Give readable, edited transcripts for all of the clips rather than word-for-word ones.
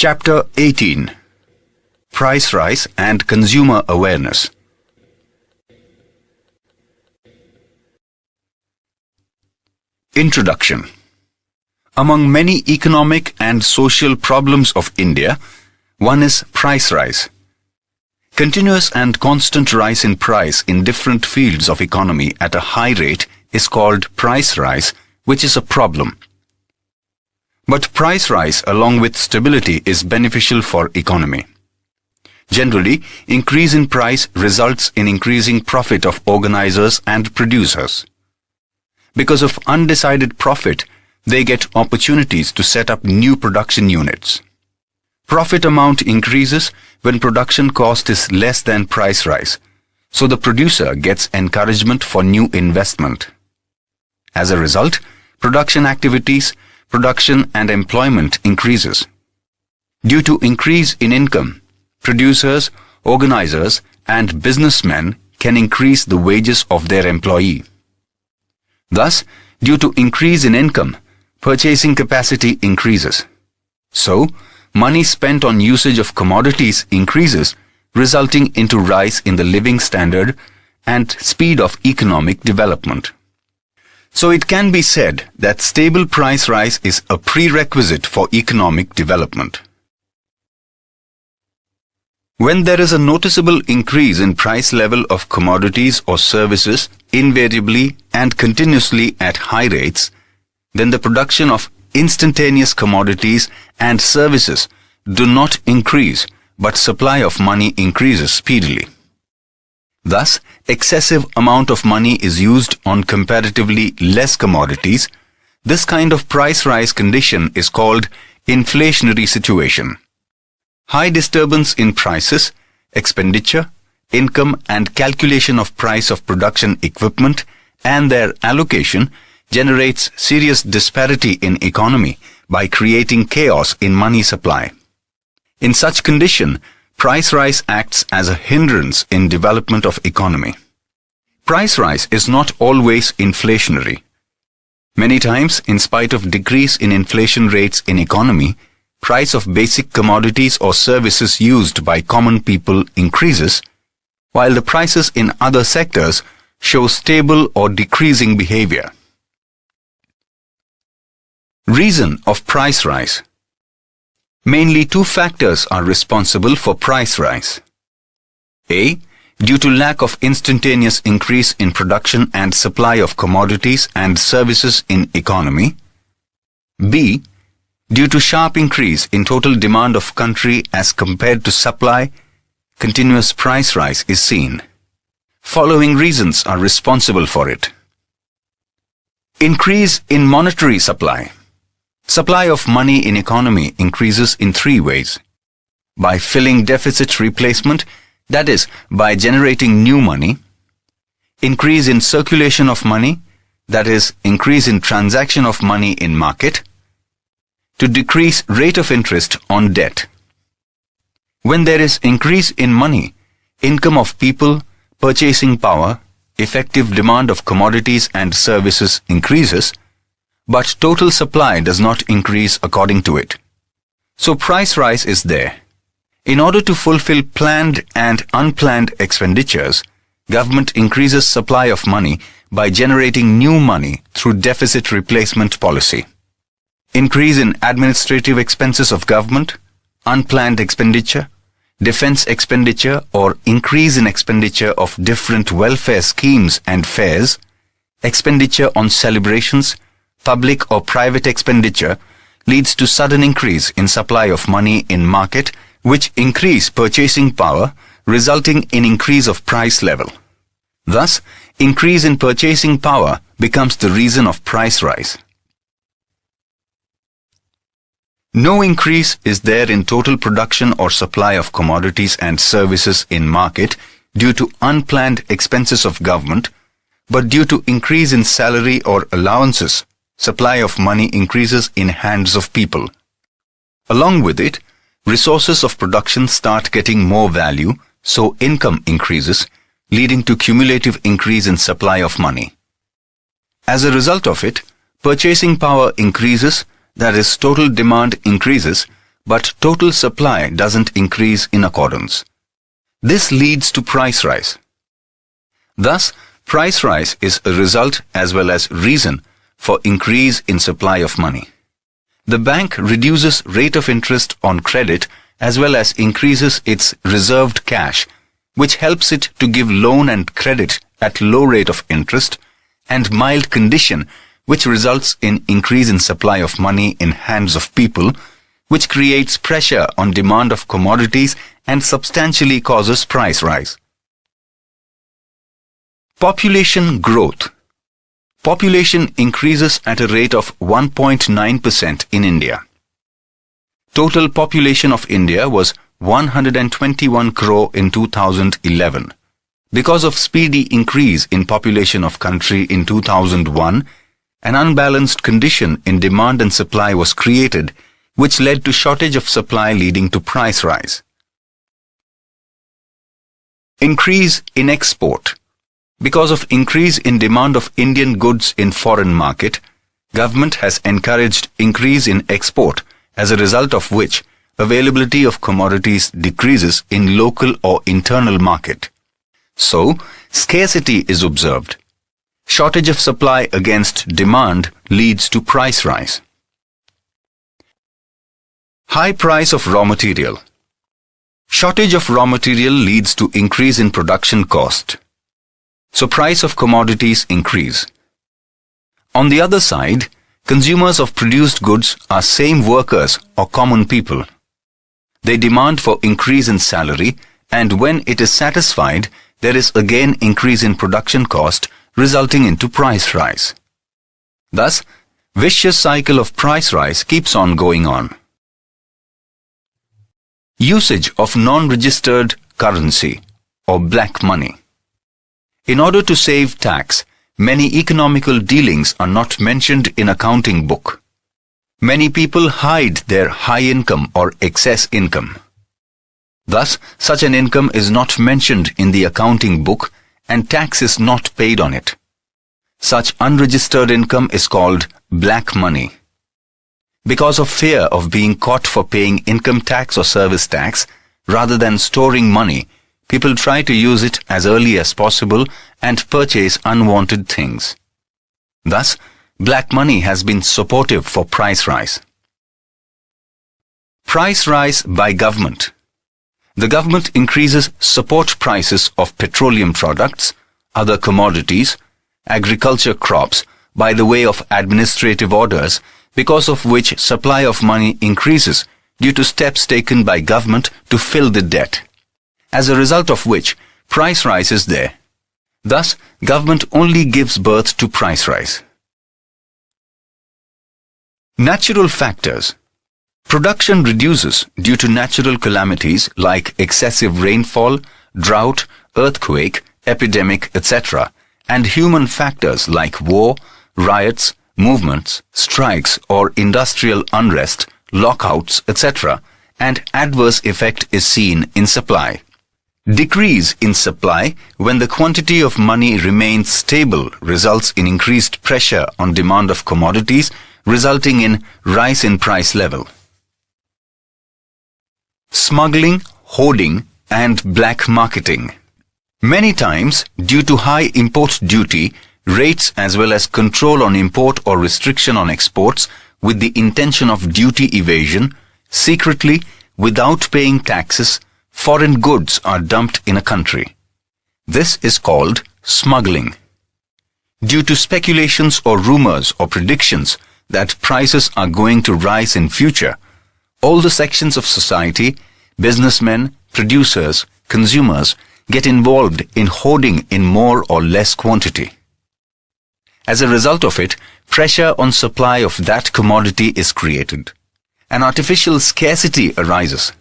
Chapter 18. Price Rise and Consumer Awareness. Introduction. Among many economic and social problems of India, one is price rise. Continuous and constant rise in price in different fields of economy at a high rate is called price rise, which is a problem. But price rise along with stability is beneficial for economy. Generally, increase in price results in increasing profit of organizers and producers. Because of undecided profit, they get opportunities to set up new production units. Profit amount increases when production cost is less than price rise, so the producer gets encouragement for new investment. As a result, production activities, production and employment increases. Due to increase in income, producers, organizers and businessmen can increase the wages of their employee. Thus, due to increase in income, purchasing capacity increases. So, money spent on usage of commodities increases, resulting into rise in the living standard and speed of economic development. So it can be said that stable price rise is a prerequisite for economic development. When there is a noticeable increase in price level of commodities or services invariably and continuously at high rates, then the production of instantaneous commodities and services do not increase, but supply of money increases speedily. Thus, excessive amount of money is used on comparatively less commodities. This kind of price rise condition is called inflationary situation. High disturbance in prices, expenditure, income and calculation of price of production equipment and their allocation generates serious disparity in economy by creating chaos in money supply. In such condition, price rise acts as a hindrance in development of economy. Price rise is not always inflationary. Many times, in spite of decrease in inflation rates in economy, price of basic commodities or services used by common people increases, while the prices in other sectors show stable or decreasing behavior. Reason of price rise. Mainly two factors are responsible for price rise. A. Due to lack of instantaneous increase in production and supply of commodities and services in economy. B. Due to sharp increase in total demand of country as compared to supply, continuous price rise is seen. Following reasons are responsible for it. Increase in monetary supply. Supply of money in economy increases in three ways. By filling deficit replacement, that is, by generating new money. Increase in circulation of money, that is, increase in transaction of money in market. To decrease rate of interest on debt. When there is increase in money, income of people, purchasing power, effective demand of commodities and services increases, but total supply does not increase according to it. So price rise is there. In order to fulfill planned and unplanned expenditures, government increases supply of money by generating new money through deficit replacement policy. Increase in administrative expenses of government, unplanned expenditure, defense expenditure or increase in expenditure of different welfare schemes and fairs, expenditure on celebrations, public or private expenditure leads to sudden increase in supply of money in market, which increase purchasing power, resulting in increase of price level. Thus, increase in purchasing power becomes the reason of price rise. No increase is there in total production or supply of commodities and services in market due to unplanned expenses of government, but due to increase in salary or allowances, supply of money increases in hands of people. Along with it, resources of production start getting more value, so income increases, leading to cumulative increase in supply of money. As a result of it, purchasing power increases, that is, total demand increases, but total supply doesn't increase in accordance. This leads to price rise. Thus, price rise is a result as well as reason for increase in supply of money. The bank reduces rate of interest on credit as well as increases its reserved cash, which helps it to give loan and credit at low rate of interest and mild condition, which results in increase in supply of money in hands of people, which creates pressure on demand of commodities and substantially causes price rise. Population growth. Population increases at a rate of 1.9% in India. Total population of India was 121 crore in 2011. Because of speedy increase in population of country in 2001, an unbalanced condition in demand and supply was created, which led to shortage of supply leading to price rise. Increase in export. Because of increase in demand of Indian goods in foreign market, government has encouraged increase in export, as a result of which availability of commodities decreases in local or internal market. So, scarcity is observed. Shortage of supply against demand leads to price rise. High price of raw material. Shortage of raw material leads to increase in production cost. So price of commodities increase. On the other side, consumers of produced goods are same workers or common people. They demand for increase in salary, and when it is satisfied, there is again increase in production cost, resulting into price rise. Thus, vicious cycle of price rise keeps on going on. Usage of non-registered currency or black money. In order to save tax, many economical dealings are not mentioned in accounting book. Many people hide their high income or excess income. Thus, such an income is not mentioned in the accounting book and tax is not paid on it. Such unregistered income is called black money. Because of fear of being caught for paying income tax or service tax, rather than storing money, people try to use it as early as possible and purchase unwanted things. Thus, black money has been supportive for price rise. Price rise by government. The government increases support prices of petroleum products, other commodities, agriculture crops by the way of administrative orders, because of which supply of money increases due to steps taken by government to fill the debt, as a result of which price rise is there. Thus, government only gives birth to price rise. Natural factors. Production reduces due to natural calamities like excessive rainfall, drought, earthquake, epidemic, etc., and human factors like war, riots, movements, strikes or industrial unrest, lockouts, etc., and adverse effect is seen in supply. Decrease in supply when the quantity of money remains stable results in increased pressure on demand of commodities, resulting in rise in price level. Smuggling, hoarding, and black marketing. Many times, due to high import duty, rates as well as control on import or restriction on exports with the intention of duty evasion, secretly, without paying taxes, foreign goods are dumped in a country. This is called smuggling. Due to speculations or rumors or predictions that prices are going to rise in future, all the sections of society, businessmen, producers, consumers, get involved in hoarding in more or less quantity. As a result of it, pressure on supply of that commodity is created. An artificial scarcity arises.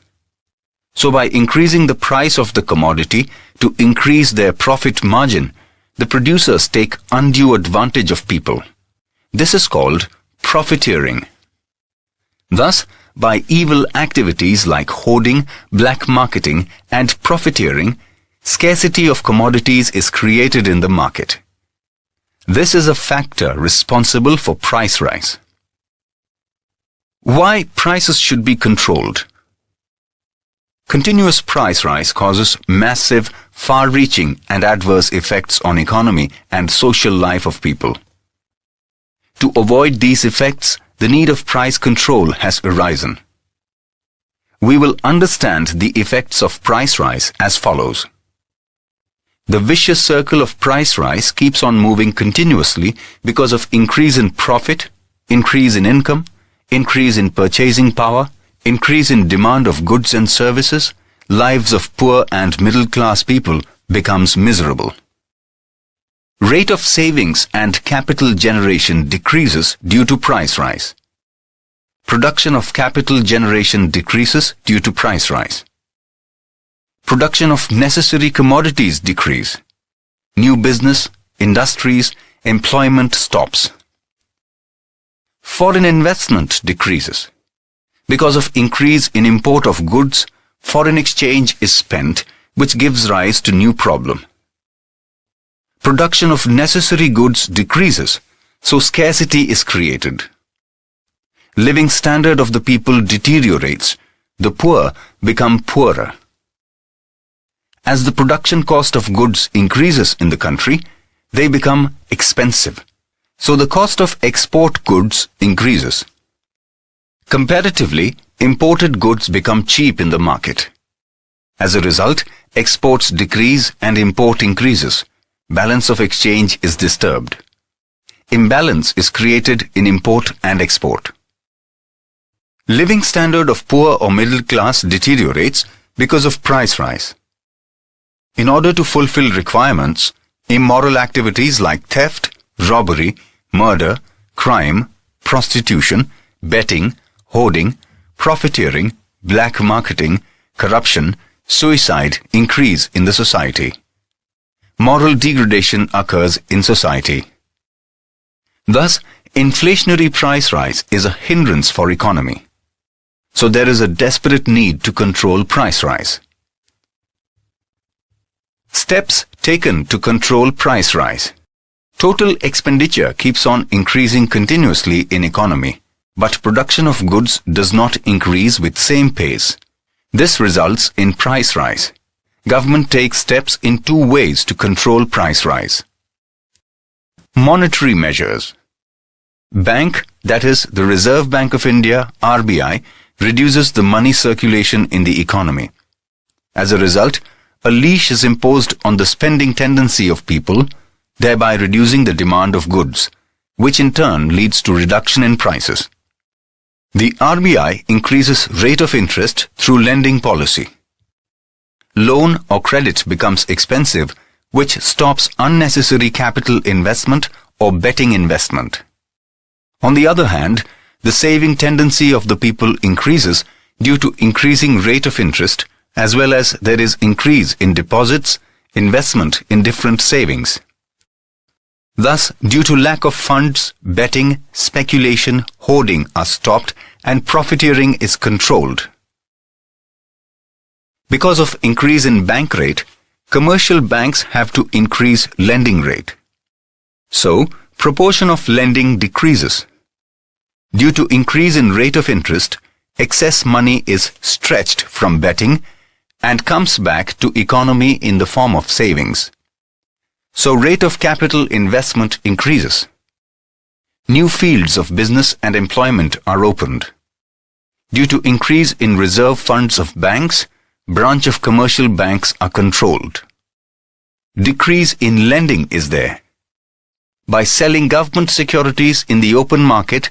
So by increasing the price of the commodity to increase their profit margin, the producers take undue advantage of people. This is called profiteering. Thus, by evil activities like hoarding, black marketing, and profiteering, scarcity of commodities is created in the market. This is a factor responsible for price rise. Why prices should be controlled? Continuous price rise causes massive, far-reaching and adverse effects on economy and social life of people. To avoid these effects, the need of price control has arisen. We will understand the effects of price rise as follows. The vicious circle of price rise keeps on moving continuously because of increase in profit, increase in income, increase in purchasing power, increase in demand of goods and services. Lives of poor and middle-class people becomes miserable. Rate of savings and capital generation decreases due to price rise. Production of capital generation decreases due to price rise. Production of necessary commodities decrease. New business, industries, employment stops. Foreign investment decreases. Because of increase in import of goods, foreign exchange is spent, which gives rise to new problem. Production of necessary goods decreases, so scarcity is created. Living standard of the people deteriorates. The poor become poorer. As the production cost of goods increases in the country, they become expensive. So the cost of export goods increases. Comparatively, imported goods become cheap in the market. As a result, exports decrease and import increases. Balance of exchange is disturbed. Imbalance is created in import and export. Living standard of poor or middle class deteriorates because of price rise. In order to fulfill requirements, immoral activities like theft, robbery, murder, crime, prostitution, betting, hoarding, profiteering, black marketing, corruption, suicide increase in the society. Moral degradation occurs in society. Thus, inflationary price rise is a hindrance for economy. So there is a desperate need to control price rise. Steps taken to control price rise. Total expenditure keeps on increasing continuously in economy, but production of goods does not increase with same pace. This results in price rise. Government takes steps in two ways to control price rise. Monetary measures. Bank, that is the Reserve Bank of India, RBI, reduces the money circulation in the economy. As a result, a leash is imposed on the spending tendency of people, thereby reducing the demand of goods, which in turn leads to reduction in prices. The RBI increases rate of interest through lending policy. Loan or credit becomes expensive, which stops unnecessary capital investment or betting investment. On the other hand, the saving tendency of the people increases due to increasing rate of interest, as well as there is increase in deposits, investment in different savings. Thus, due to lack of funds, betting, speculation, hoarding are stopped and profiteering is controlled. Because of increase in bank rate, commercial banks have to increase lending rate. So, proportion of lending decreases. Due to increase in rate of interest, excess money is stretched from betting and comes back to economy in the form of savings. So rate of capital investment increases. New fields of business and employment are opened. Due to increase in reserve funds of banks, branch of commercial banks are controlled. Decrease in lending is there. By selling government securities in the open market,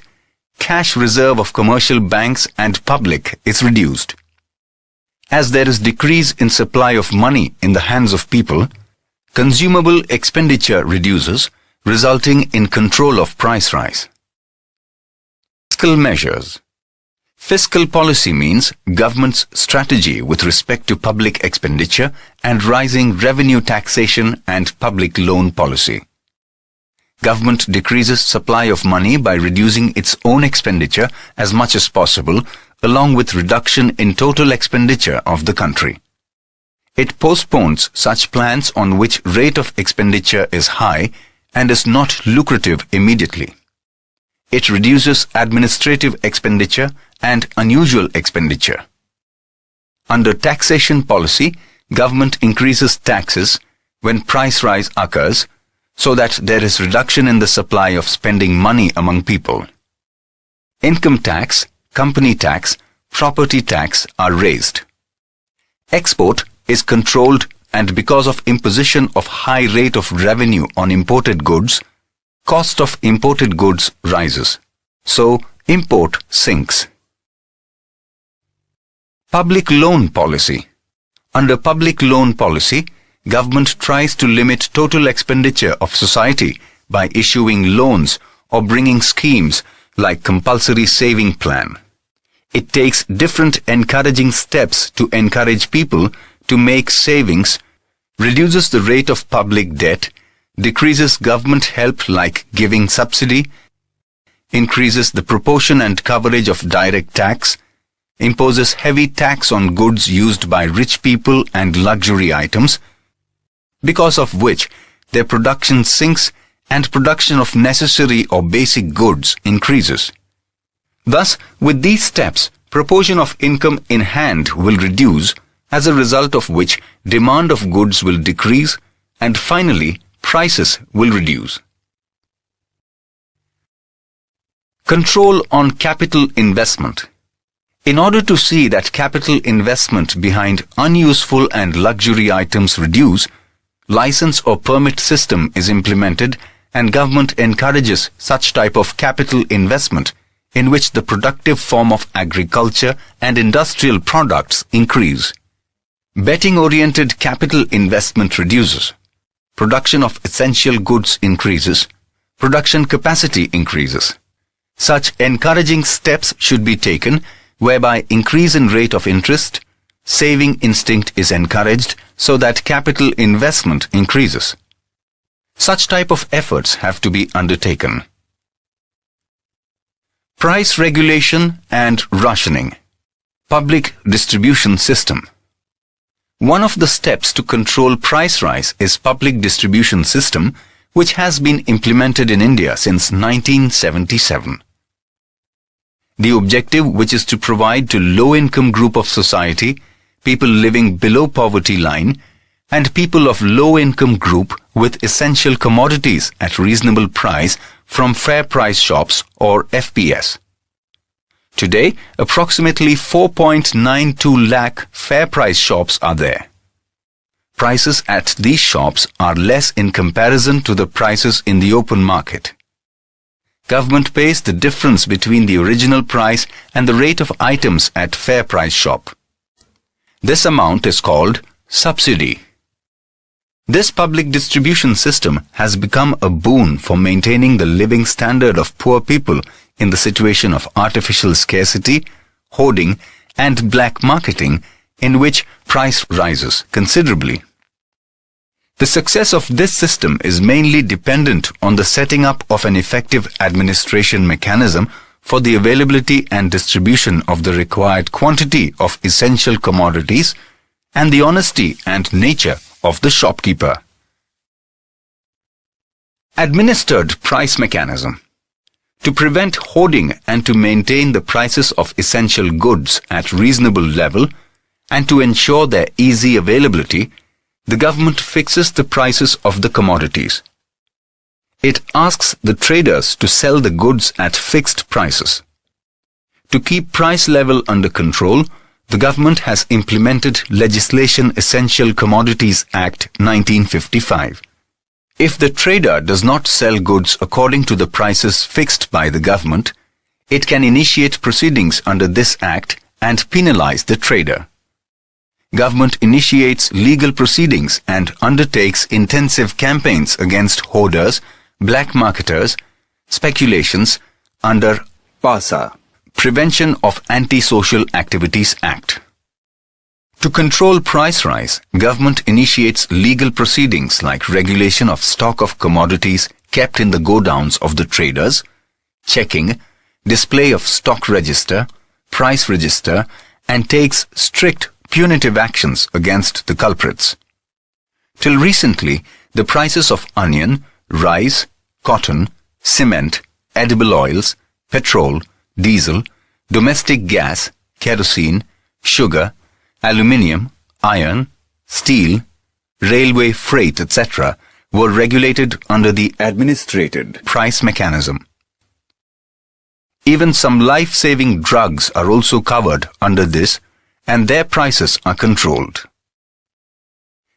cash reserve of commercial banks and public is reduced. As there is decrease in supply of money in the hands of people, consumable expenditure reduces, resulting in control of price rise. Fiscal measures. Fiscal policy means government's strategy with respect to public expenditure and rising revenue taxation and public loan policy. Government decreases supply of money by reducing its own expenditure as much as possible, along with reduction in total expenditure of the country. It postpones such plans on which rate of expenditure is high and is not lucrative immediately. It reduces administrative expenditure and unusual expenditure. Under taxation policy, government increases taxes when price rise occurs so that there is reduction in the supply of spending money among people. Income tax, company tax, property tax are raised. Export is controlled, and because of imposition of high rate of revenue on imported goods, cost of imported goods rises. So, import sinks. Public loan policy. Under public loan policy, government tries to limit total expenditure of society by issuing loans or bringing schemes like compulsory saving plan. It takes different encouraging steps to encourage people to make savings, reduces the rate of public debt, decreases government help like giving subsidy, increases the proportion and coverage of direct tax, imposes heavy tax on goods used by rich people and luxury items, because of which their production sinks and production of necessary or basic goods increases. Thus, with these steps, proportion of income in hand will reduce, as a result of which demand of goods will decrease, and finally, prices will reduce. Control on capital investment. In order to see that capital investment behind unuseful and luxury items reduce, license or permit system is implemented and government encourages such type of capital investment in which the productive form of agriculture and industrial products increase. Betting-oriented capital investment reduces. Production of essential goods increases. Production capacity increases. Such encouraging steps should be taken whereby increase in rate of interest, saving instinct is encouraged so that capital investment increases. Such type of efforts have to be undertaken. Price regulation and rationing. Public distribution system. One of the steps to control price rise is public distribution system, which has been implemented in India since 1977. The objective, which is to provide to low-income group of society, people living below poverty line, and people of low-income group with essential commodities at reasonable price from fair price shops or FPS. Today, approximately 4.92 lakh fair price shops are there. Prices at these shops are less in comparison to the prices in the open market. Government pays the difference between the original price and the rate of items at fair price shop. This amount is called subsidy. This public distribution system has become a boon for maintaining the living standard of poor people in the situation of artificial scarcity, hoarding, and black marketing, in which price rises considerably. The success of this system is mainly dependent on the setting up of an effective administration mechanism for the availability and distribution of the required quantity of essential commodities and the honesty and nature of the shopkeeper. Administered price mechanism. To prevent hoarding and to maintain the prices of essential goods at reasonable level and to ensure their easy availability, the government fixes the prices of the commodities. It asks the traders to sell the goods at fixed prices. To keep price level under control, the government has implemented legislation Essential Commodities Act 1955. If the trader does not sell goods according to the prices fixed by the government, it can initiate proceedings under this act and penalize the trader. Government initiates legal proceedings and undertakes intensive campaigns against hoarders, black marketers, speculations under PASA, Prevention of Anti-Social Activities Act. To control price rise, government initiates legal proceedings like regulation of stock of commodities kept in the godowns of the traders, checking, display of stock register, price register, and takes strict punitive actions against the culprits. Till recently, the prices of onion, rice, cotton, cement, edible oils, petrol, diesel, domestic gas, kerosene, sugar, aluminium, iron, steel, railway freight, etc. were regulated under the administrated price mechanism. Even some life-saving drugs are also covered under this, and their prices are controlled.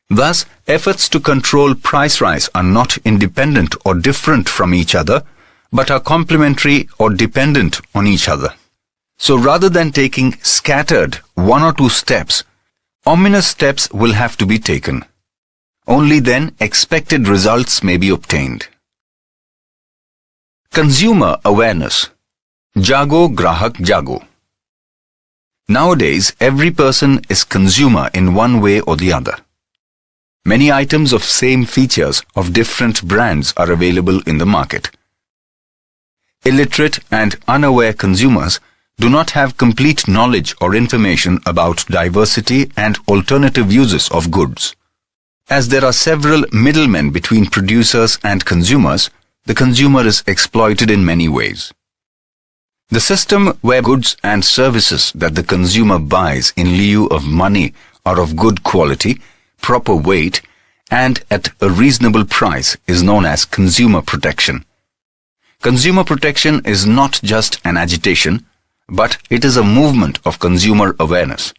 Thus, efforts to control price rise are not independent or different from each other, but are complementary or dependent on each other. So rather than taking scattered one or two steps, ominous steps will have to be taken. Only then expected results may be obtained. Consumer awareness. Jago Grahak Jago. Nowadays, every person is consumer in one way or the other. Many items of same features of different brands are available in the market. Illiterate and unaware consumers do not have complete knowledge or information about diversity and alternative uses of goods. As there are several middlemen between producers and consumers, the consumer is exploited in many ways. The system where goods and services that the consumer buys in lieu of money are of good quality, proper weight, and at a reasonable price is known as consumer protection. Consumer protection is not just an agitation, but it is a movement of consumer awareness.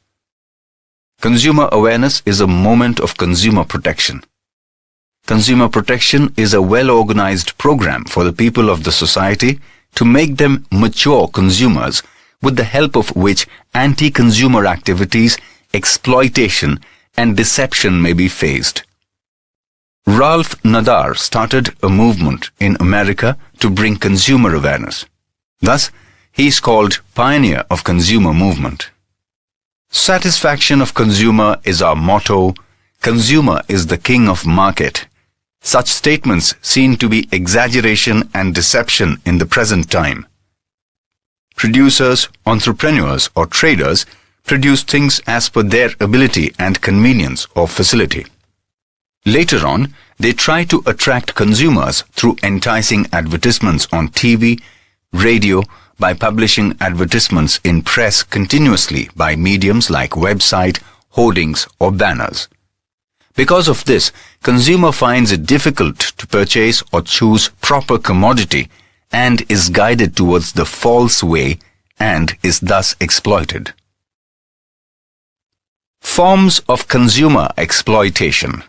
Consumer awareness is a moment of consumer protection. Consumer protection is a well-organized program for the people of the society to make them mature consumers, with the help of which anti-consumer activities, exploitation, and deception may be faced. Ralph Nader started a movement in America to bring consumer awareness. Thus, he is called pioneer of consumer movement. Satisfaction of consumer is our motto. Consumer is the king of market. Such statements seem to be exaggeration and deception in the present time. Producers, entrepreneurs, or traders produce things as per their ability and convenience or facility. Later on, they try to attract consumers through enticing advertisements on TV, radio, by publishing advertisements in press continuously by mediums like website, hoardings, or banners. Because of this, consumer finds it difficult to purchase or choose proper commodity and is guided towards the false way and is thus exploited. Forms of consumer exploitation.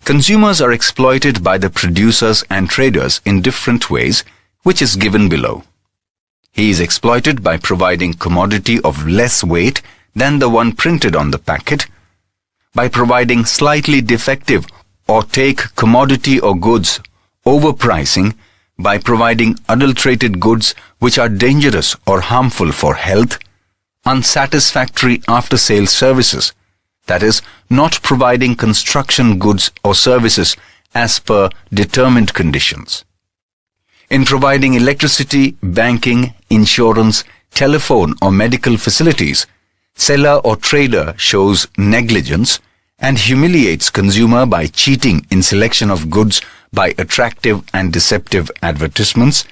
Consumers are exploited by the producers and traders in different ways, which is given below. He is exploited by providing commodity of less weight than the one printed on the packet, by providing slightly defective or take commodity or goods overpricing, by providing adulterated goods which are dangerous or harmful for health, unsatisfactory after-sales services, that is, not providing construction goods or services as per determined conditions. In providing electricity, banking, insurance, telephone or medical facilities, seller or trader shows negligence and humiliates consumer by cheating in selection of goods by attractive and deceptive advertisements,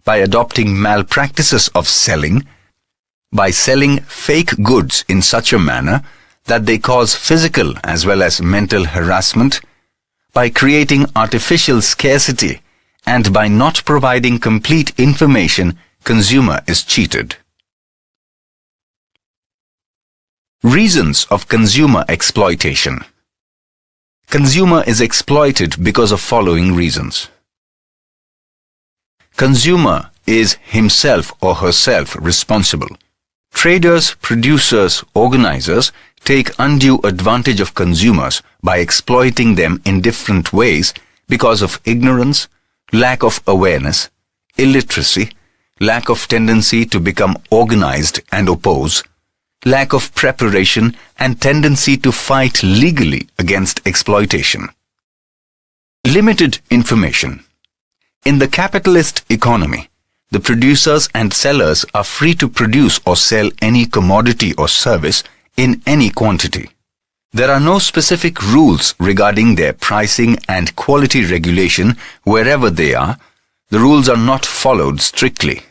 by adopting malpractices of selling, by selling fake goods in such a manner that they cause physical as well as mental harassment, by creating artificial scarcity, and by not providing complete information, consumer is cheated. Reasons of consumer exploitation. Consumer is exploited because of following reasons. Consumer is himself or herself responsible. Traders, producers, organizers take undue advantage of consumers by exploiting them in different ways because of ignorance, lack of awareness, illiteracy, lack of tendency to become organized and oppose, lack of preparation and tendency to fight legally against exploitation. Limited information. In the capitalist economy, the producers and sellers are free to produce or sell any commodity or service in any quantity. There are no specific rules regarding their pricing and quality regulation wherever they are. The rules are not followed strictly.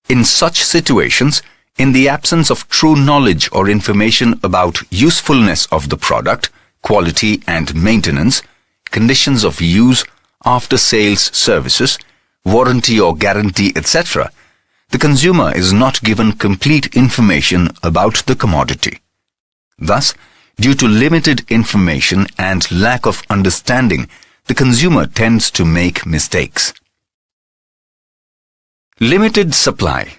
In such situations, in the absence of true knowledge or information about usefulness of the product, quality and maintenance, conditions of use, after-sales services, warranty or guarantee, etc., the consumer is not given complete information about the commodity. Thus, due to limited information and lack of understanding, the consumer tends to make mistakes. Limited supply.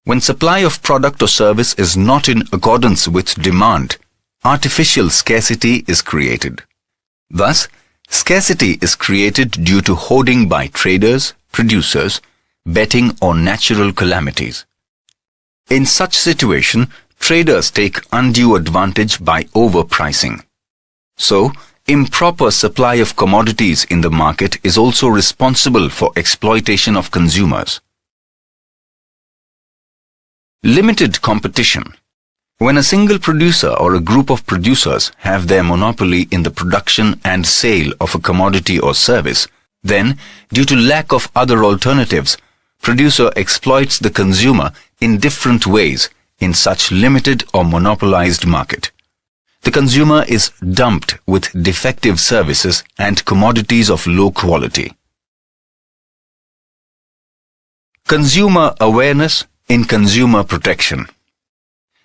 When supply of product or service is not in accordance with demand, artificial scarcity is created. Thus, scarcity is created due to hoarding by traders, producers, betting or natural calamities. In such situation, traders take undue advantage by overpricing. So, improper supply of commodities in the market is also responsible for exploitation of consumers. Limited competition. When a single producer or a group of producers have their monopoly in the production and sale of a commodity or service, then, due to lack of other alternatives, producer exploits the consumer in different ways in such limited or monopolized market. The consumer is dumped with defective services and commodities of low quality. Consumer awareness in consumer protection.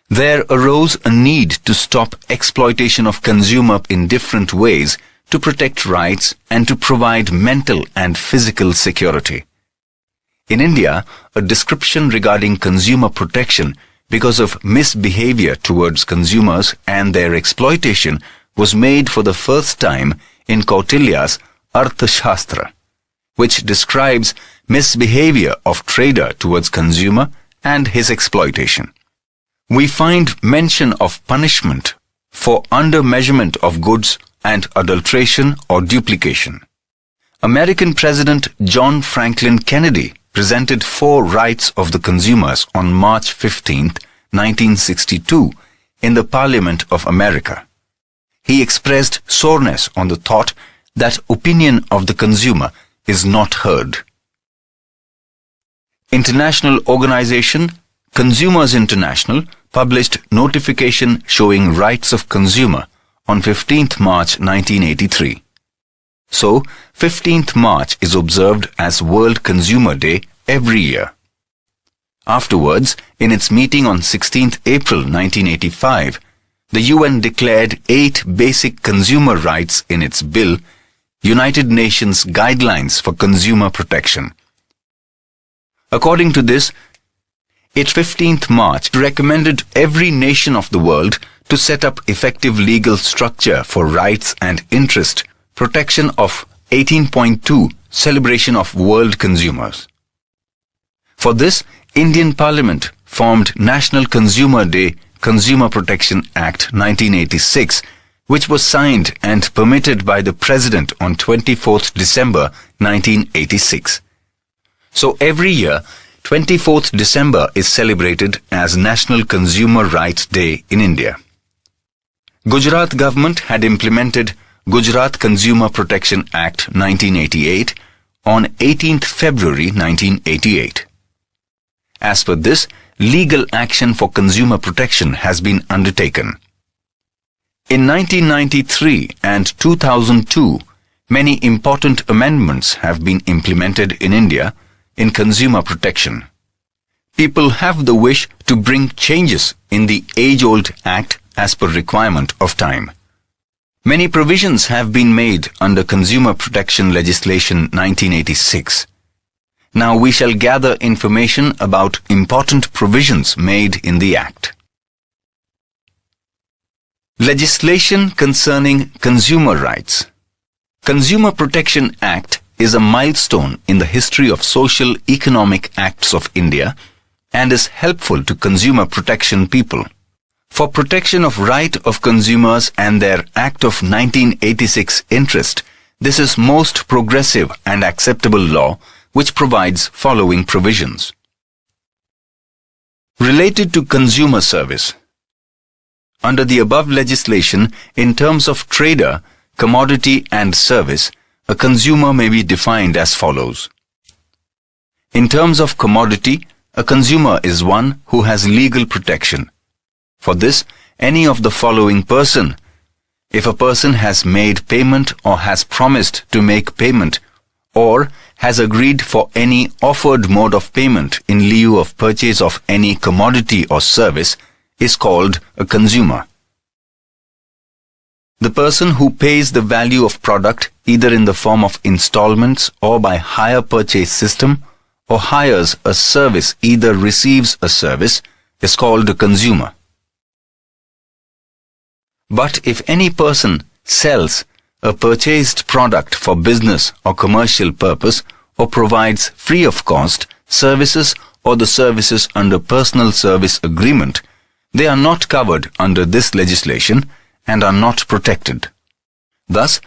There arose a need to stop exploitation of consumer in different ways to protect rights and to provide mental and physical security. In India, a description regarding consumer protection because of misbehavior towards consumers and their exploitation was made for the first time in Kautilya's Arthashastra, which describes misbehavior of trader towards consumer and his exploitation. We find mention of punishment for undermeasurement of goods and adulteration or duplication. American President John Franklin Kennedy presented 4 rights of the consumers on March 15, 1962, in the Parliament of America. He expressed soreness on the thought that opinion of the consumer is not heard. International organization Consumers International published notification showing rights of consumer on 15th March 1983. So, 15th March is observed as World Consumer Day every year. Afterwards, in its meeting on 16th April 1985, the UN declared 8 basic consumer rights in its bill, United Nations Guidelines for Consumer Protection. According to this, it 15th March recommended every nation of the world to set up effective legal structure for rights and interest, protection of 18.2 celebration of World Consumers. For this, Indian Parliament formed National Consumer Day Consumer Protection Act 1986, which was signed and permitted by the President on 24th December 1986. So every year, 24th December is celebrated as National Consumer Rights Day in India. Gujarat government had implemented Gujarat Consumer Protection Act 1988 on 18th February 1988. As per this, legal action for consumer protection has been undertaken. In 1993 and 2002, many important amendments have been implemented in India in consumer protection. People have the wish to bring changes in the age-old act as per requirement of time. Many provisions have been made under Consumer Protection Legislation 1986. Now we shall gather information about important provisions made in the Act. Legislation concerning consumer rights. Consumer Protection Act is a milestone in the history of social economic acts of India and is helpful to consumer protection people. For protection of right of consumers and their Act of 1986 interest, this is most progressive and acceptable law which provides following provisions. Related to consumer service. Under the above legislation, in terms of trader, commodity and service, a consumer may be defined as follows. In terms of commodity, a consumer is one who has legal protection. For this, any of the following person: if a person has made payment or has promised to make payment, or has agreed for any offered mode of payment in lieu of purchase of any commodity or service, is called a consumer. The person who pays the value of product either in the form of installments or by hire purchase system, or hires a service either receives a service, is called a consumer. But if any person sells a purchased product for business or commercial purpose, or provides free of cost services or the services under personal service agreement, they are not covered under this legislation and are not protected. Thus,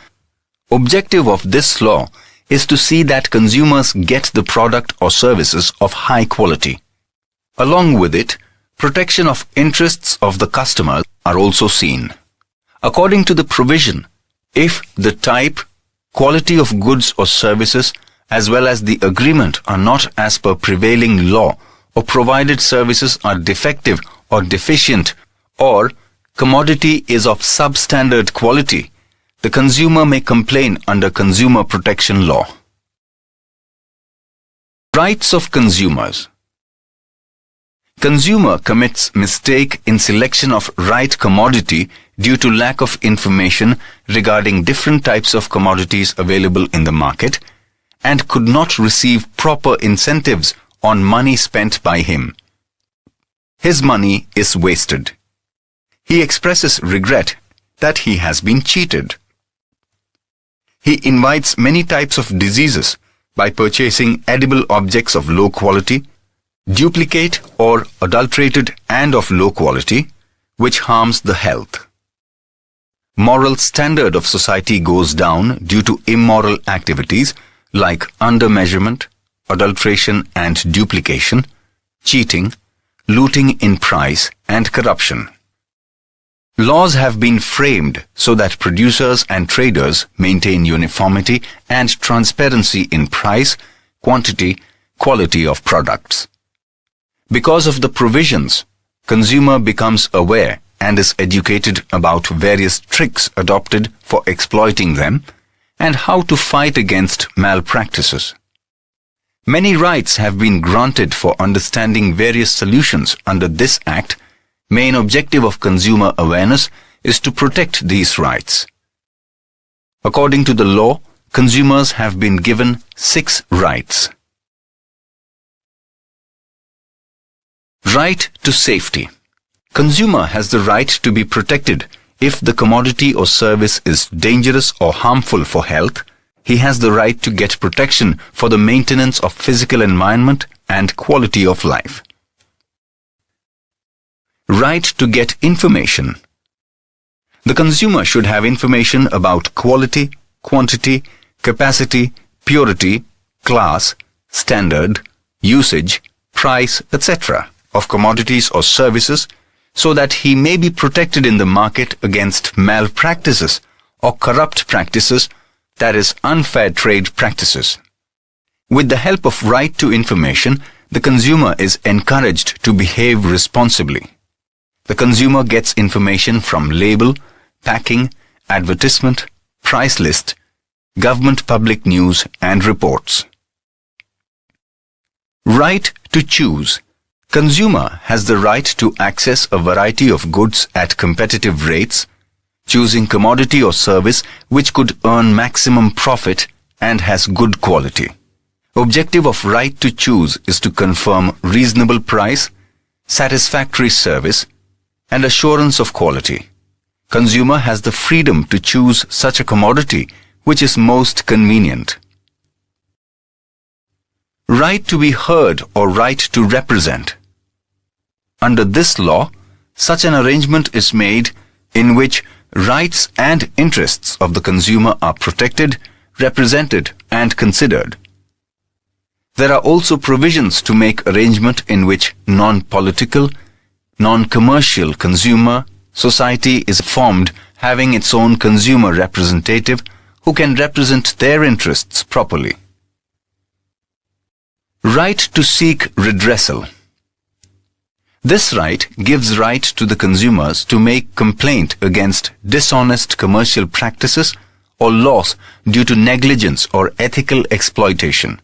objective of this law is to see that consumers get the product or services of high quality. Along with it, protection of interests of the customer are also seen. According to the provision, if the type, quality of goods or services, as well as the agreement are not as per prevailing law, or provided services are defective or deficient, or commodity is of substandard quality, the consumer may complain under Consumer Protection Law. Rights of consumers. Consumer commits mistake in selection of right commodity due to lack of information regarding different types of commodities available in the market, and could not receive proper incentives on money spent by him. His money is wasted. He expresses regret that he has been cheated. He invites many types of diseases by purchasing edible objects of low quality, duplicate or adulterated and of low quality, which harms the health. Moral standard of society goes down due to immoral activities like undermeasurement, adulteration and duplication, cheating, looting in price and corruption. Laws have been framed so that producers and traders maintain uniformity and transparency in price, quantity, quality of products. Because of the provisions, consumer becomes aware and is educated about various tricks adopted for exploiting them and how to fight against malpractices. Many rights have been granted for understanding various solutions under this Act. Main objective of consumer awareness is to protect these rights. According to the law, consumers have been given 6 rights. Right to safety. Consumer has the right to be protected if the commodity or service is dangerous or harmful for health. He has the right to get protection for the maintenance of physical environment and quality of life. Right to get information. The consumer should have information about quality, quantity, capacity, purity, class, standard, usage, price, etc. of commodities or services, so that he may be protected in the market against malpractices or corrupt practices, that is, unfair trade practices. With the help of right to information, the consumer is encouraged to behave responsibly. The consumer gets information from label, packing, advertisement, price list, government public news and reports. Right to choose. Consumer has the right to access a variety of goods at competitive rates, choosing commodity or service which could earn maximum profit and has good quality. Objective of right to choose is to confirm reasonable price, satisfactory service, and assurance of quality. Consumer has the freedom to choose such a commodity which is most convenient. Right to be heard or right to represent. Under this law, such an arrangement is made in which rights and interests of the consumer are protected, represented, and considered. There are also provisions to make arrangement in which non-political, non-commercial consumer society is formed, having its own consumer representative who can represent their interests properly. Right to seek redressal. This right gives right to the consumers to make complaint against dishonest commercial practices or loss due to negligence or ethical exploitation.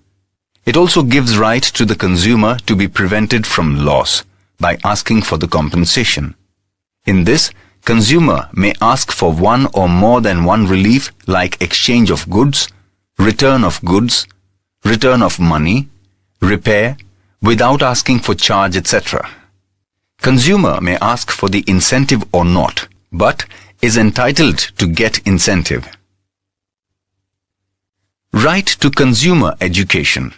It also gives right to the consumer to be prevented from loss by asking for the compensation. In this, consumer may ask for one or more than one relief like exchange of goods, return of money, repair, without asking for charge, etc. Consumer may ask for the incentive or not, but is entitled to get incentive. Right to consumer education.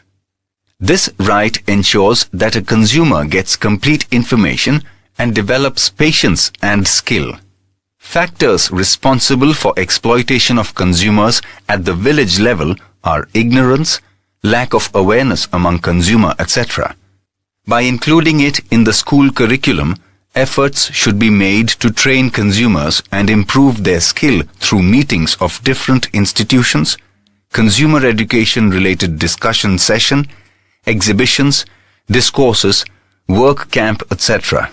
This right ensures that a consumer gets complete information and develops patience and skill. Factors responsible for exploitation of consumers at the village level are ignorance, lack of awareness among consumer, etc. By including it in the school curriculum, efforts should be made to train consumers and improve their skill through meetings of different institutions, consumer education related discussion session, exhibitions, discourses, work camp, etc.,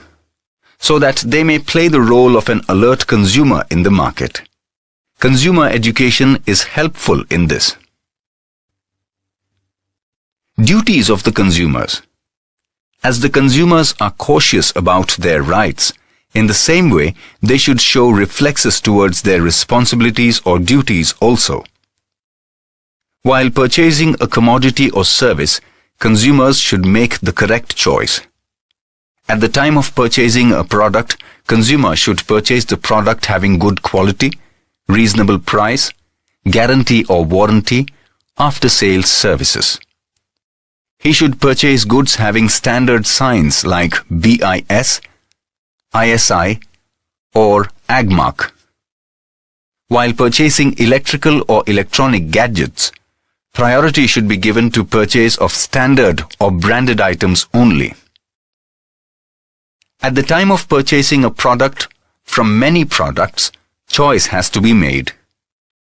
so that they may play the role of an alert consumer in the market. Consumer education is helpful in this. Duties of the consumers. As the consumers are cautious about their rights, in the same way they should show reflexes towards their responsibilities or duties also. While purchasing a commodity or service, consumers should make the correct choice. At the time of purchasing a product, consumer should purchase the product having good quality, reasonable price, guarantee or warranty, after-sales services. He should purchase goods having standard signs like BIS, ISI, or AgMark. While purchasing electrical or electronic gadgets, priority should be given to purchase of standard or branded items only. At the time of purchasing a product from many products, choice has to be made.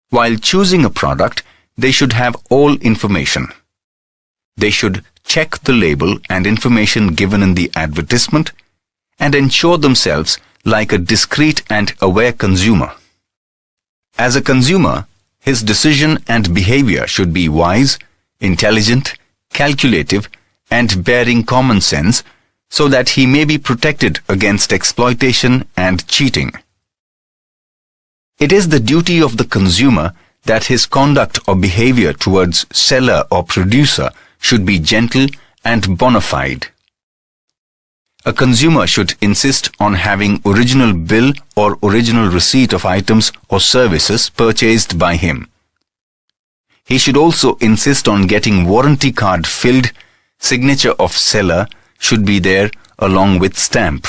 While choosing a product, they should have all information. They should check the label and information given in the advertisement and ensure themselves like a discreet and aware consumer. As a consumer, his decision and behavior should be wise, intelligent, calculative, and bearing common sense so that he may be protected against exploitation and cheating. It is the duty of the consumer that his conduct or behavior towards seller or producer should be gentle and bona fide. A consumer should insist on having original bill or original receipt of items or services purchased by him. He should also insist on getting warranty card filled, signature of seller should be there along with stamp.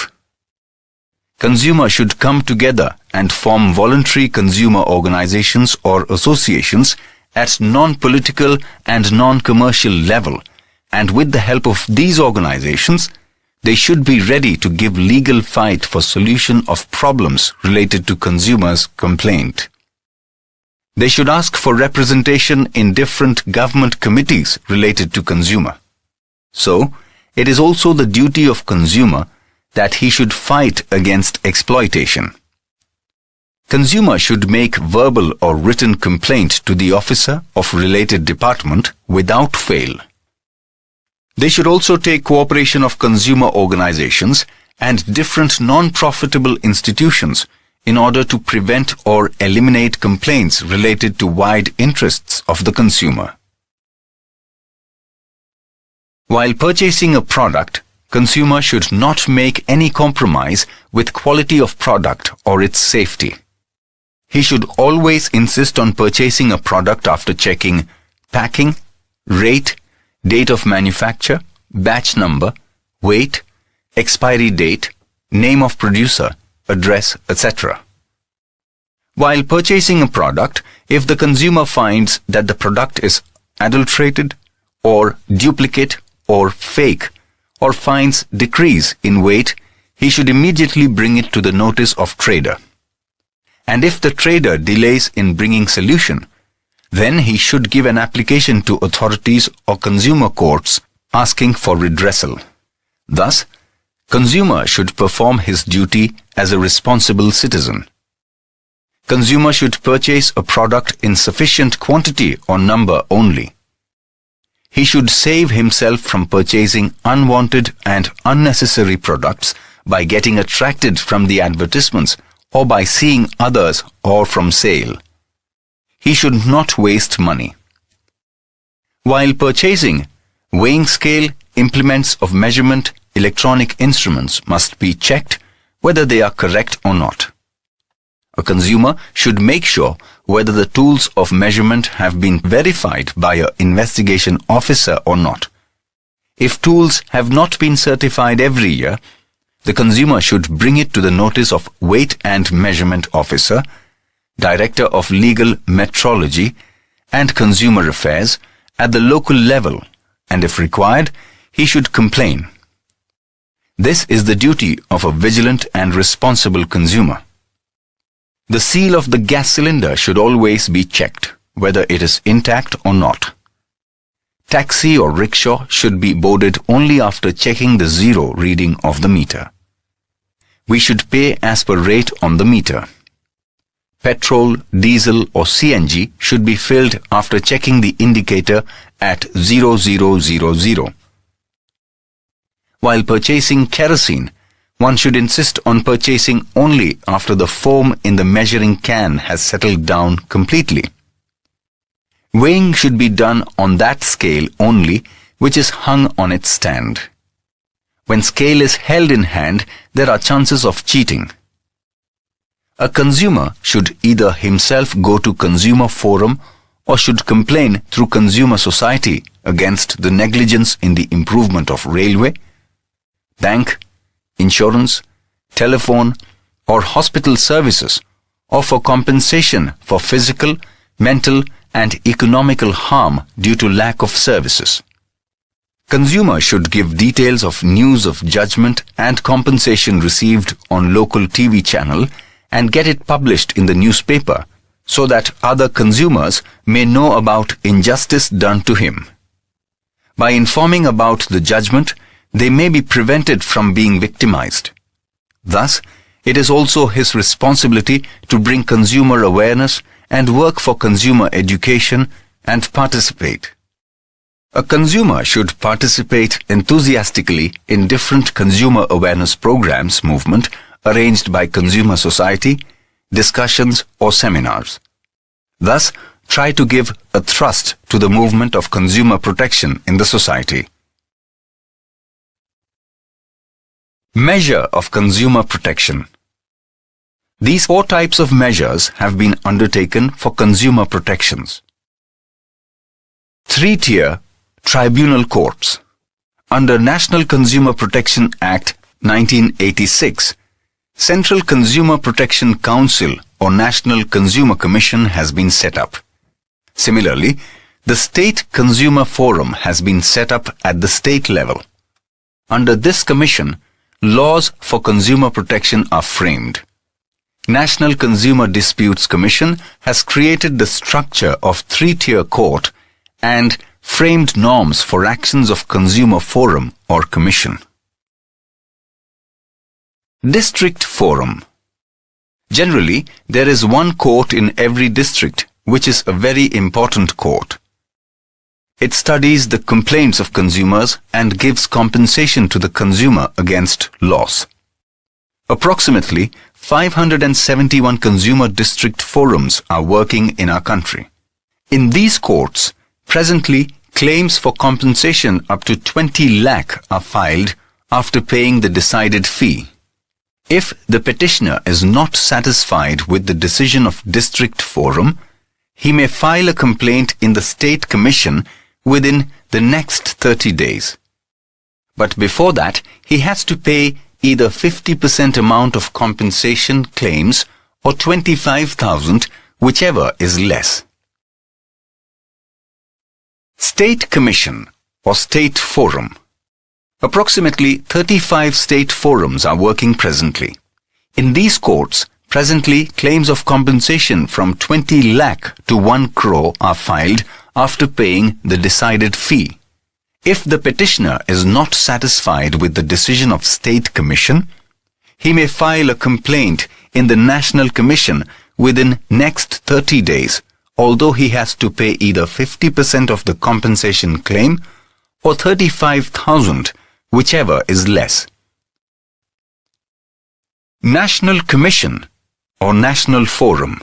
Consumer should come together and form voluntary consumer organizations or associations at non-political and non-commercial level, and with the help of these organizations, they should be ready to give legal fight for solution of problems related to consumers' complaint. They should ask for representation in different government committees related to consumer. So, it is also the duty of consumer that he should fight against exploitation. Consumer should make verbal or written complaint to the officer of related department without fail. They should also take cooperation of consumer organizations and different non-profitable institutions in order to prevent or eliminate complaints related to wide interests of the consumer. While purchasing a product, consumer should not make any compromise with quality of product or its safety. He should always insist on purchasing a product after checking packing, rate, date of manufacture, batch number, weight, expiry date, name of producer, address, etc. While purchasing a product, if the consumer finds that the product is adulterated or duplicate or fake or finds decrease in weight, he should immediately bring it to the notice of trader. And if the trader delays in bringing solution, then he should give an application to authorities or consumer courts asking for redressal. Thus, consumer should perform his duty as a responsible citizen. Consumer should purchase a product in sufficient quantity or number only. He should save himself from purchasing unwanted and unnecessary products by getting attracted from the advertisements or by seeing others or from sale. He should not waste money. While purchasing, weighing scale, implements of measurement, electronic instruments must be checked whether they are correct or not. A consumer should make sure whether the tools of measurement have been verified by an investigation officer or not. If tools have not been certified every year, the consumer should bring it to the notice of Weight and Measurement Officer, Director of Legal Metrology and Consumer Affairs at the local level, and if required, he should complain. This is the duty of a vigilant and responsible consumer. The seal of the gas cylinder should always be checked, whether it is intact or not. Taxi or rickshaw should be boarded only after checking the zero reading of the meter. We should pay as per rate on the meter. Petrol, diesel or CNG should be filled after checking the indicator at 0000. While purchasing kerosene, one should insist on purchasing only after the foam in the measuring can has settled down completely. Weighing should be done on that scale only which is hung on its stand. When scale is held in hand, there are chances of cheating. A consumer should either himself go to consumer forum or should complain through consumer society against the negligence in the improvement of railway, bank, insurance, telephone or hospital services, or for compensation for physical, mental and economical harm due to lack of services. Consumer should give details of news of judgment and compensation received on local TV channel and get it published in the newspaper so that other consumers may know about injustice done to him. By informing about the judgment, they may be prevented from being victimized. Thus, it is also his responsibility to bring consumer awareness and work for consumer education and participate. A consumer should participate enthusiastically in different consumer awareness programs movement arranged by consumer society, discussions or seminars. Thus, try to give a thrust to the movement of consumer protection in the society. Measure of consumer protection. These 4 types of measures have been undertaken for consumer protections. 3-tier tribunal courts. Under National Consumer Protection Act 1986, Central Consumer Protection Council or National Consumer Commission has been set up. Similarly, the State Consumer Forum has been set up at the state level. Under this commission, laws for consumer protection are framed. National Consumer Disputes Commission has created the structure of 3-tier court and framed norms for actions of consumer forum or commission. District Forum. Generally, there is one court in every district, which is a very important court. It studies the complaints of consumers and gives compensation to the consumer against loss. Approximately 571 consumer district forums are working in our country. In these courts, presently claims for compensation up to 20 lakh are filed after paying the decided fee. If the petitioner is not satisfied with the decision of district forum, he may file a complaint in the state commission within the next 30 days. But before that, he has to pay either 50% amount of compensation claims or 25,000, whichever is less. State Commission or State Forum. Approximately 35 state forums are working presently. In these courts, presently claims of compensation from 20 lakh to 1 crore are filed after paying the decided fee. If the petitioner is not satisfied with the decision of State Commission, he may file a complaint in the National Commission within next 30 days, although he has to pay either 50% of the compensation claim or 35,000, whichever is less. National Commission or National Forum.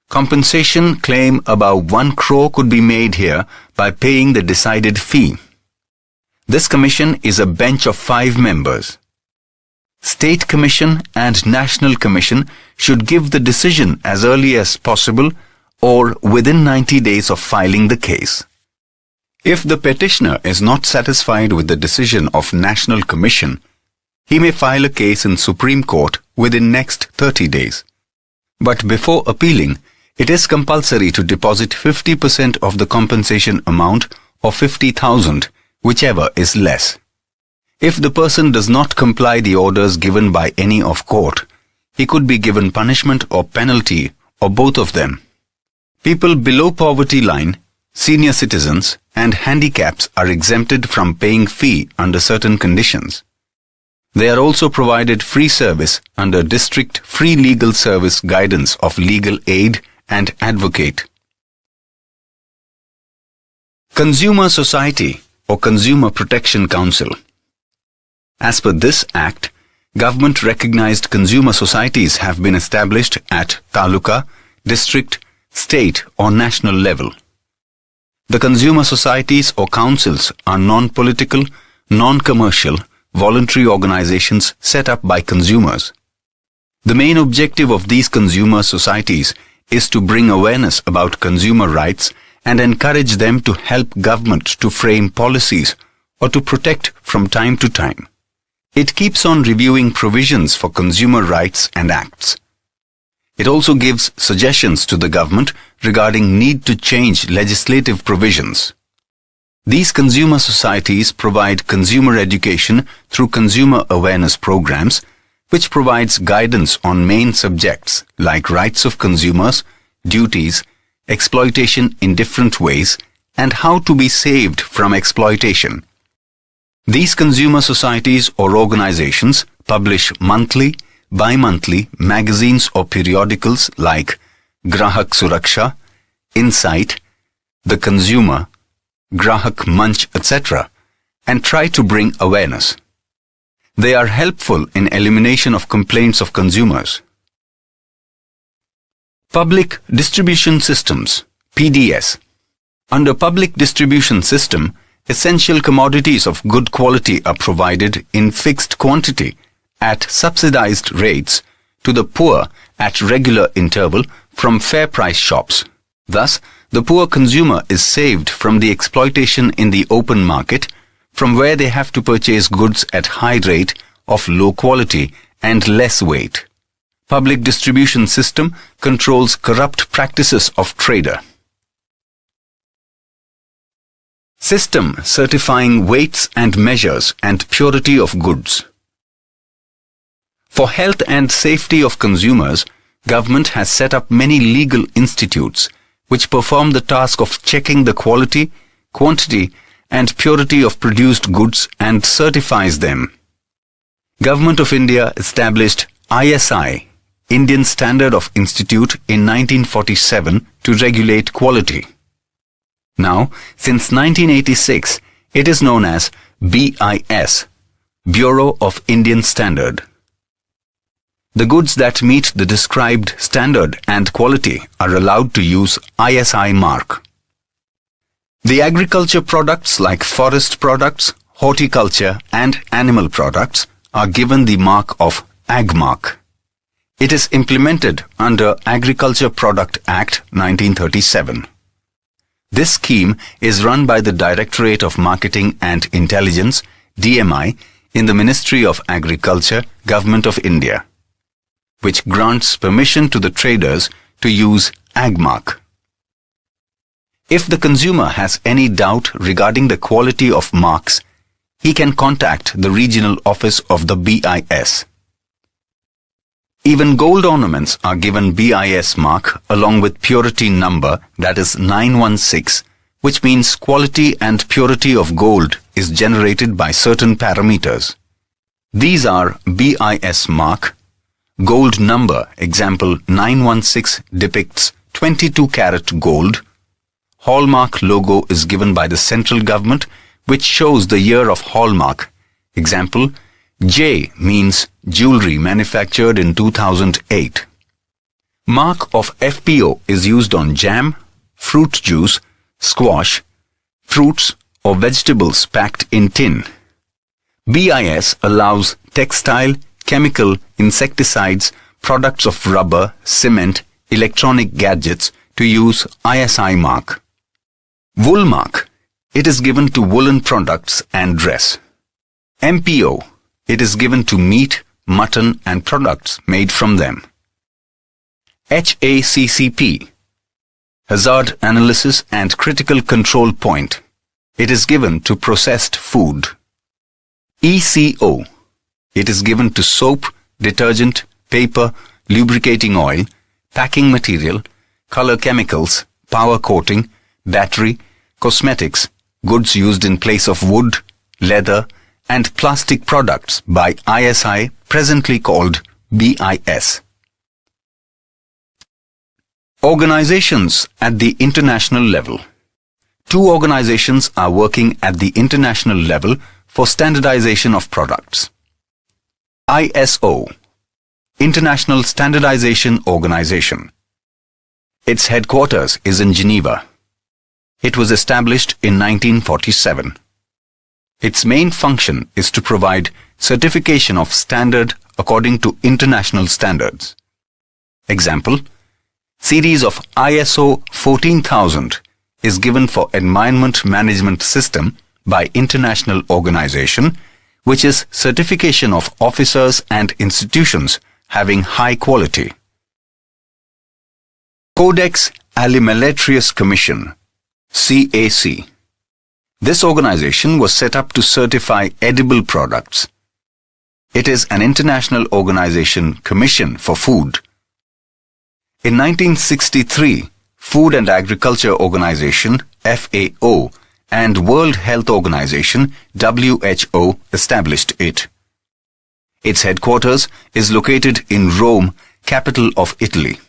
Compensation claim above 1 crore could be made here by paying the decided fee. This commission is a bench of 5 members. State Commission and National Commission should give the decision as early as possible or within 90 days of filing the case. If the petitioner is not satisfied with the decision of National Commission, he may file a case in Supreme Court within next 30 days. But before appealing, it is compulsory to deposit 50% of the compensation amount or 50,000, whichever is less. If the person does not comply the orders given by any of court, he could be given punishment or penalty or both of them. People below poverty line, senior citizens and handicaps are exempted from paying fee under certain conditions. They are also provided free service under District Free Legal Service guidance of legal aid and advocate. Consumer Society or Consumer Protection Council. As per this Act, government-recognized consumer societies have been established at taluka, district, state or national level. The consumer societies or councils are non-political, non-commercial, voluntary organizations set up by consumers. The main objective of these consumer societies is to bring awareness about consumer rights and encourage them to help government to frame policies or to protect from time to time. It keeps on reviewing provisions for consumer rights and acts. It also gives suggestions to the government regarding need to change legislative provisions. These consumer societies provide consumer education through consumer awareness programs, which provides guidance on main subjects like rights of consumers, duties, exploitation in different ways, and how to be saved from exploitation. These consumer societies or organizations publish monthly, bi-monthly magazines or periodicals like Grahak Suraksha, Insight, The Consumer, Grahak Manch, etc., and try to bring awareness. They are helpful in elimination of complaints of consumers. Public Distribution Systems, PDS. Under Public Distribution System, essential commodities of good quality are provided in fixed quantity at subsidized rates to the poor at regular interval from fair price shops. Thus, the poor consumer is saved from the exploitation in the open market, from where they have to purchase goods at high rate of low quality and less weight. Public distribution system controls corrupt practices of trader. System certifying weights and measures and purity of goods. For health and safety of consumers, government has set up many legal institutes which perform the task of checking the quality, quantity and purity of produced goods and certifies them. Government of India established ISI, Indian Standard of Institute, in 1947 to regulate quality. Now, since 1986, it is known as BIS, Bureau of Indian Standard. The goods that meet the described standard and quality are allowed to use ISI mark. The agriculture products like forest products, horticulture and animal products are given the mark of AgMark. It is implemented under Agriculture Product Act 1937. This scheme is run by the Directorate of Marketing and Intelligence, DMI, in the Ministry of Agriculture, Government of India, which grants permission to the traders to use AgMark. If the consumer has any doubt regarding the quality of marks, he can contact the regional office of the BIS. Even gold ornaments are given BIS mark along with purity number, that is 916, which means quality and purity of gold is generated by certain parameters. These are BIS mark, gold number, example 916 depicts 22 carat gold. Hallmark logo is given by the central government, which shows the year of hallmark. Example, J means jewelry manufactured in 2008. Mark of FPO is used on jam, fruit juice, squash, fruits or vegetables packed in tin. BIS allows textile, chemical, insecticides, products of rubber, cement, electronic gadgets to use ISI mark. Wool mark. It is given to woolen products and dress. MPO. It is given to meat, mutton and products made from them. HACCP. Hazard Analysis and Critical Control Point. It is given to processed food. ECO. It is given to soap, detergent, paper, lubricating oil, packing material, color chemicals, power coating, battery, cosmetics, goods used in place of wood, leather, and plastic products by ISI, presently called BIS. Organizations at the international level. 2 organizations are working at the international level for standardization of products. ISO, International Standardization Organization. Its headquarters is in Geneva. It was established in 1947. Its main function is to provide certification of standard according to international standards. Example, series of ISO 14000 is given for Environment Management System by international organization, which is certification of officers and institutions having high quality. Codex Alimentarius Commission, CAC. This organization was set up to certify edible products. It is an international organization commission for food. In 1963, Food and Agriculture Organization, FAO, and World Health Organization, WHO, established it. Its headquarters is located in Rome, capital of Italy.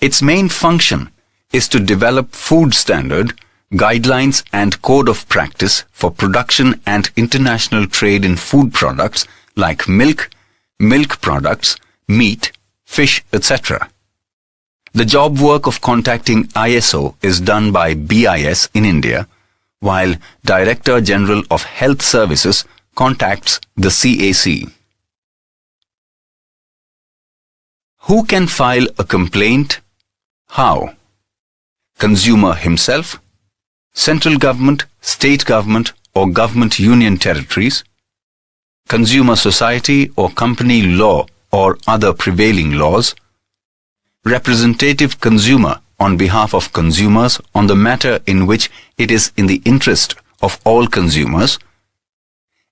Its main function is to develop food standard, guidelines and code of practice for production and international trade in food products like milk, milk products, meat, fish, etc. The job work of contacting ISO is done by BIS in India, while Director General of Health Services contacts the CAC. Who can file a complaint? How? Consumer himself, central government, state government or government union territories, consumer society or company law or other prevailing laws, representative consumer on behalf of consumers on the matter in which it is in the interest of all consumers,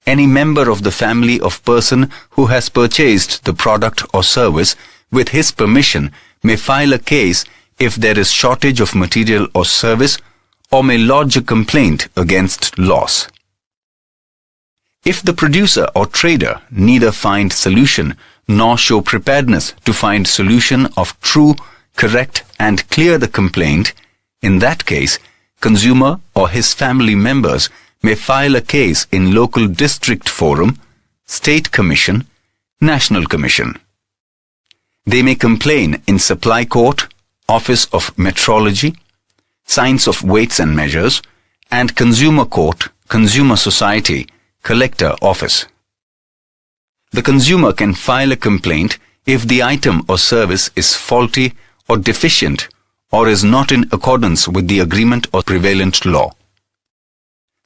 any member of the family of person who has purchased the product or service with his permission may file a case if there is shortage of material or service, or may lodge a complaint against loss. If the producer or trader neither find solution nor show preparedness to find solution of true, correct and clear the complaint, in that case, consumer or his family members may file a case in local district forum, state commission, national commission. They may complain in supply court, office of metrology, science of weights and measures, and consumer court, consumer society, collector office. The consumer can file a complaint if the item or service is faulty or deficient or is not in accordance with the agreement or prevalent law.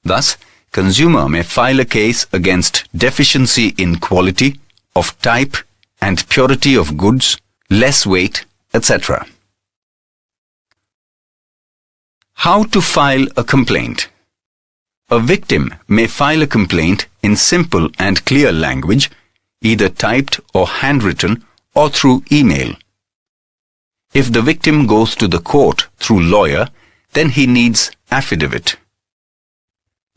Thus, consumer may file a case against deficiency in quality, of type and purity of goods, less weight, etc. How to file a complaint? A victim may file a complaint in simple and clear language, either typed or handwritten or through email. If the victim goes to the court through lawyer, then he needs affidavit.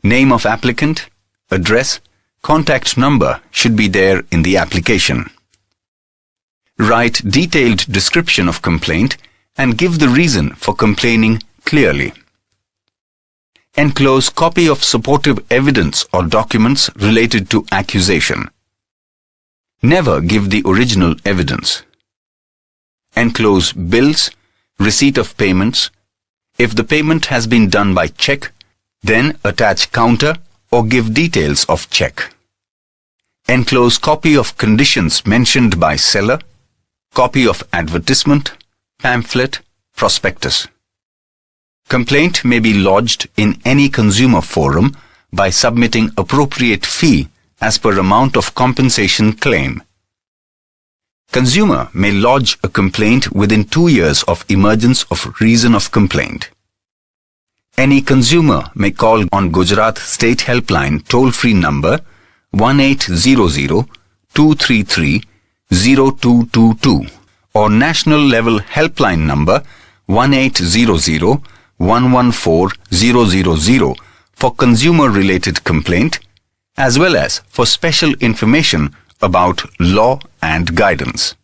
Name of applicant, address, contact number should be there in the application. Write detailed description of complaint and give the reason for complaining clearly. Enclose copy of supportive evidence or documents related to accusation. Never give the original evidence. Enclose bills, receipt of payments. If the payment has been done by check, then attach counter or give details of check. Enclose copy of conditions mentioned by seller, copy of advertisement, pamphlet, prospectus. Complaint may be lodged in any consumer forum by submitting appropriate fee as per amount of compensation claim. Consumer may lodge a complaint within 2 years of emergence of reason of complaint. Any consumer may call on Gujarat State Helpline toll-free number 1800-233-0222 or national level helpline number 1800-114-000 for consumer-related complaint as well as for special information about law and guidance.